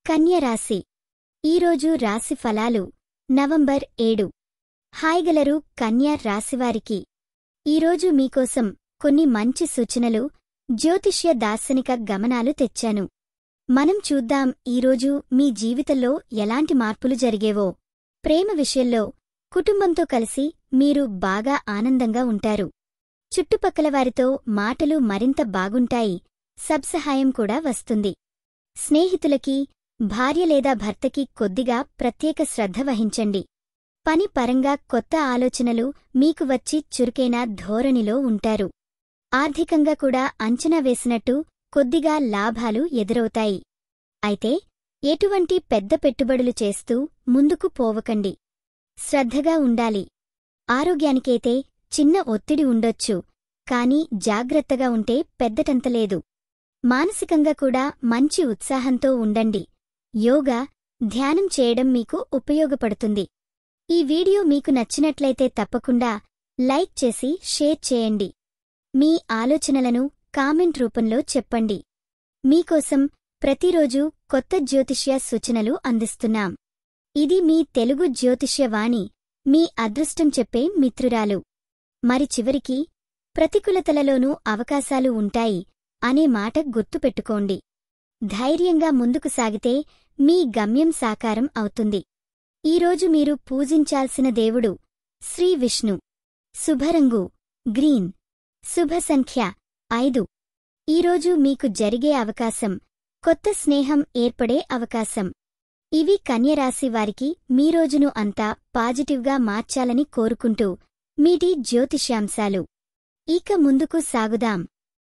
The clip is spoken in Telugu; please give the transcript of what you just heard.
కన్య రాశి ఈరోజు రాశి ఫలాలు నవంబర్ 7 హాయిగలరు కన్య రాశివారికి ఈరోజు మీకోసం కొన్ని మంచి సూచనలు జ్యోతిష్య దార్శనిక గమనాలు తెచ్చాను. మనం చూద్దాం ఈరోజు మీ జీవితంలో ఎలాంటి మార్పులు జరిగేవో. ప్రేమ విషయంలో కుటుంబంతో కలిసి మీరు బాగా ఆనందంగా ఉంటారు. చుట్టుపక్కల వారితో మాటలు మరింత బాగుంటాయి. సబ్సహాయం కూడా వస్తుంది. స్నేహితులకి భార్య లేదా భర్తకి కొద్దిగా ప్రత్యేక శ్రద్ధ వహించండి. పని పరంగా కొత్త ఆలోచనలు మీకు వచ్చి చురుకైన ధోరణిలో ఉంటారు. ఆర్థికంగా కూడా అంచనా వేసినట్టు కొద్దిగా లాభాలు ఎదురవుతాయి. అయితే ఎటువంటి పెద్ద పెట్టుబడులు చేస్తూ ముందుకు పోవకండి. శ్రద్ధగా ఉండాలి. ఆరోగ్యానికైతే చిన్న ఒత్తిడి ఉండొచ్చు, కాని జాగ్రత్తగా ఉంటే పెద్దటంతలేదు. మానసికంగా కూడా మంచి ఉత్సాహంతో ఉండండి. యోగా, ధ్యానం చేయడం మీకు ఉపయోగపడుతుంది. ఈ వీడియో మీకు నచ్చినట్లయితే తప్పకుండా లైక్ చేసి షేర్ చేయండి. మీ ఆలోచనలను కామెంట్ రూపంలో చెప్పండి. మీకోసం ప్రతిరోజూ కొత్త జ్యోతిష్య సూచనలు అందిస్తున్నాం. ఇది మీ తెలుగు జ్యోతిష్య వాణి, మీ అదృష్టం చెప్పే మిత్రురాలు. మరి చివరికి ప్రతికూలతలలోనూ అవకాశాలు ఉంటాయి అనే మాట గుర్తుపెట్టుకోండి. ధైర్యంగా ముందుకు సాగితే మీ గమ్యం సాకారం అవుతుంది. ఈరోజు మీరు పూజించాల్సిన దేవుడు శ్రీ విష్ణు. శుభరంగు గ్రీన్. శుభ సంఖ్య 5. ఈరోజు మీకు జరిగే అవకాశం కొత్త స్నేహం ఏర్పడే అవకాశం. ఇవి కన్యరాశి వారికి మీ రోజును అంతా పాజిటివ్గా మార్చాలని కోరుకుంటూ మీటి జ్యోతిష్యాంశాలు. ఇక ముందుకు సాగుదాం.